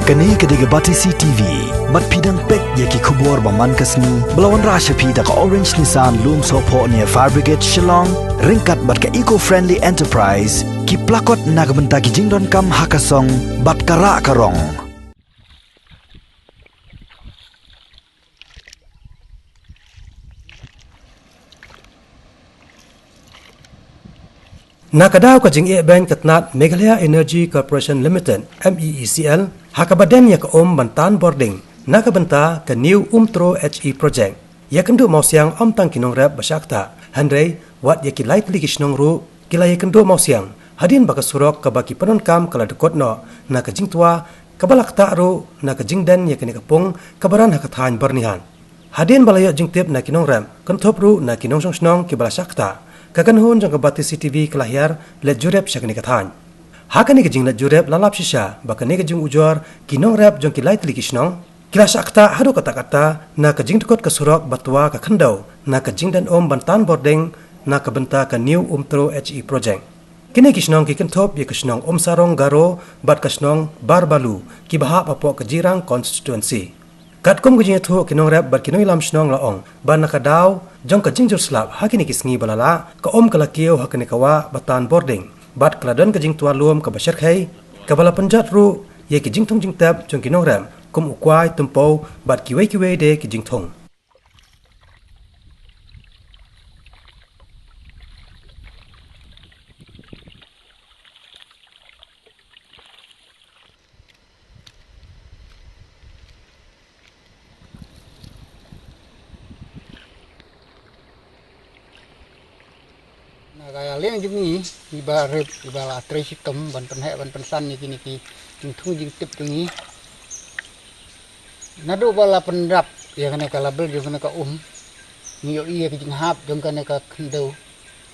Kani kediga Batisi TV, mat pidang pek yaki kubur baman kasni, belawan rasha pida ka Orange Nissan Loom Sopo near Fire Brigade Shillong, ringkat bat ka eco-friendly enterprise, ki plakot nagbenta ki jingdon kam hakasong, bat kara karong. Nakadaw ka jing bank katnat Meghalaya Energy Corporation Limited MEECL hakabaden ya ka bantan boarding nakabenta ka new umtro HE project ya kendu mausiang tang kinong rep basyakta handai wat ya kilai tlikishnong ru kilai kendu mausiang hadin baka surok ka baki penonkam kala dekotno na ka jing tua kabalak ta ru na ka jing den ya kini kapung kabaran hakathan bernihan hadin balayo jing tip na kinong rem kentop ru na kinong songsnong kibala syakta kaganhun jang Batisi TV kelahiar let jurep syakni kathan hakani ke jing let jurep lalap shisha bakani ke jing ujor kinong rap jang kilai tlikishnong kila syakta hadu kata-kata na ke jing tekot ke surok batwa ka khendau na ke jing dan bantan boarding na ke benta ke new umtro HE project kini kishnong ki kentop ye kishnong sarong garo bat kishnong barbalu ki bahap apo ke jirang constituency Katkum kujing itu kinong rap bar kinong ilam shnong laong ban nakadaw jong ka jing slap hakini kisngi balala ka kalakiyo hakini kawa batan boarding bat kladon ka jing tua luom ka bashar khai ka bala panjat ru ye ki jing thong jing tab jong kinong ram kum ukwai tempo bat kiwe de ki jing thong Kaya liang jungi iba rep iba la tresitem ban penhek ban pensan ni kini ki jing thung jing tip jungi nadu bala pendap ya kana kala bel jung kana ka ngiyo iya ki jing hap jung kana ka kendau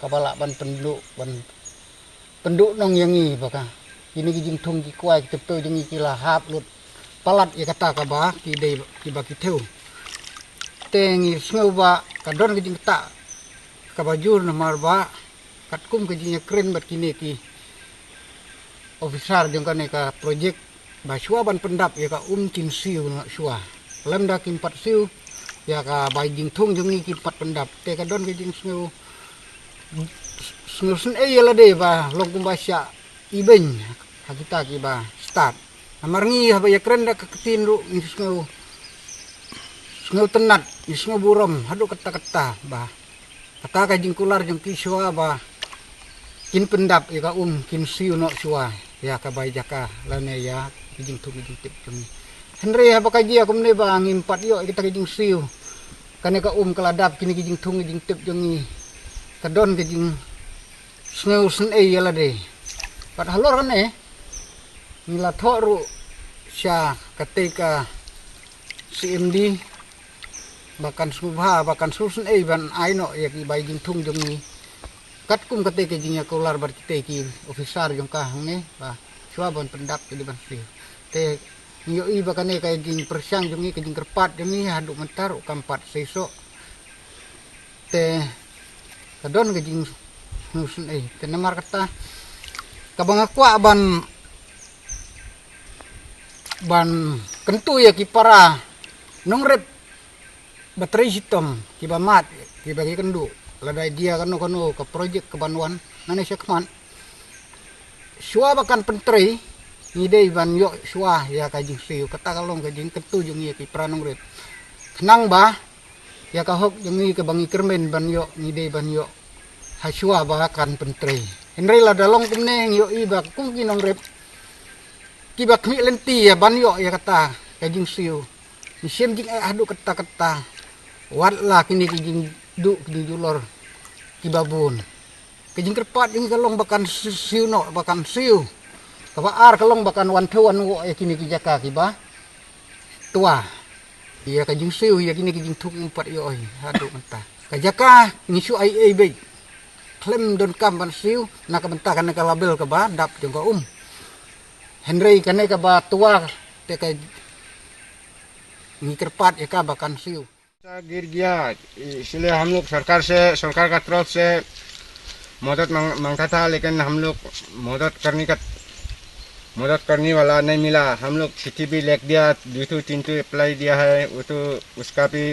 ka bala ban penduk nong yangi baka kini ki jing thung ki kwai tip to jungi ki la hap lut palat ya kata ka ba ki dei ki ba ki theu tengi smeu ba ka don ki jing ta ka bajur na marba katkum ke jinya keren bat kini ki officer jong kane ka projek ba syua ban pendap ya ka kin siu na syua lemda ki 4 siu ya ka bai jing thung jong ni ki 4 pendap te ka don ke jing sneu sen e la de ba long kum ba sya ibeng kita ki ba start amarngi ha ya keren da ka ketin ru ni sneu tenat ni sneu burom hadu kata-kata ba kata ka jing kular jong ki syua ba kin pendap ya ka kin siu no syua ya ka bai jaka lane ya kijing tu kijing tip kami henry ha bakaji aku ne ba ngimpat yo kita kijing siu kane ka keladap kini kijing tung kijing tip jongi kadon kijing sneu sen e ya la de pat halor kane nila thoru sya ketika CMD bahkan subha bahkan susun ban aino ya ki bai jing tung jongi katkum kate ke jinya kolar bar kite ki officer jong ka ne ba syua ban pendap di ban siu te nyo i bakane ka jing persyang jongi ke jing kerpat jongi haduk mentar ukampat sesok te kadon ke jing nusun te namar kata kabang akwa ban kentu ya ki para nongrep baterai hitam ki bamat ki bagi kendu lada dia kano ke projek kebanuan nane syakman syua bakan pentri ngide ban yo syua ya kajing siu kata kalong kajing ketu jung ye ki pranong ret kenang ba ya ka hok jung ke bangi kermen ban yo ngide ban yo ha syua bakan pentri henry la dalong kumne yo i ba kum kinong rep ki bak mi lenti ya ban yo ya kata kajing siu ni sem jing adu kata wat la kini kijing du di julor kibabun kijing kerpat ini kalong bakan siu no bakan siu kabaar kalong bakan wantuan wo ya kini kijaka kiba tua iya kijing siu ya kini kijing tuk 4 yo hadu mentah kajaka ngisu ai be klem don kam ban siu nak mentah kan ka label ka ba dap jong ka Henry kane ka ba tua te ka ni kerpat ya ka bakan siu गिर गया इसलिए हम लोग सरकार का तरफ से मदद मांगता था लेकिन हम लोग मदद करने का मदद करने वाला नहीं मिला। हम लोग चिट्ठी भी लिख दिया, 2-3 अप्लाई दिया है, वो तो उसका भी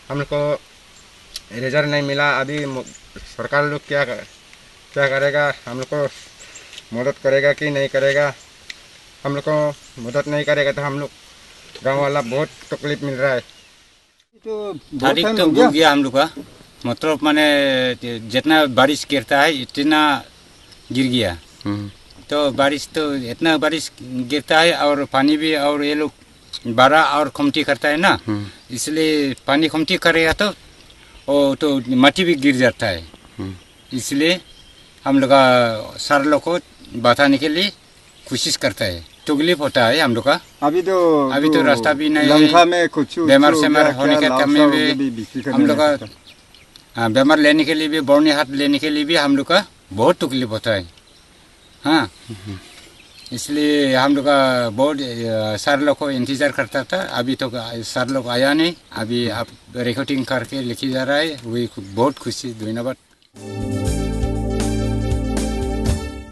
हम लोग को रिजल्ट नहीं मिला। अभी सरकार लोग क्या करेगा, हम लोग को मदद करेगा कि नहीं करेगा। हम लोग को मदद नहीं करेगा तो हम लोग गांव वाला बहुत तकलीफ मिल रहा है। तारीख तो भूल गया हम लोग का, मतलब माने जितना बारिश गिरता है इतना गिर गया। तो बारिश तो इतना बारिश गिरता है और पानी भी, और ये लोग बारह और खमटी करता है ना, इसलिए पानी खमटी करेगा तो माटी भी गिर जाता है। इसलिए हम लोग का सारे लोग को बताने के लिए कोशिश करता है। तकलीफ होता है हम लोग का। अभी तो रास्ता भी नहीं लंका है, में कुछ बीमार सेमार होने के टाइम में भी हम लोग का बीमार लेने के लिए भी, बौनी हाथ लेने के लिए भी हम लोग का बहुत तकलीफ होता है। हाँ, इसलिए हम लोग का बहुत सारे लोग को इंतजार करता था। अभी तो सारे लोग आया नहीं, अभी आप रिकॉर्डिंग करके लिखी जा रहा है, वही बहुत खुशी, धन्यवाद।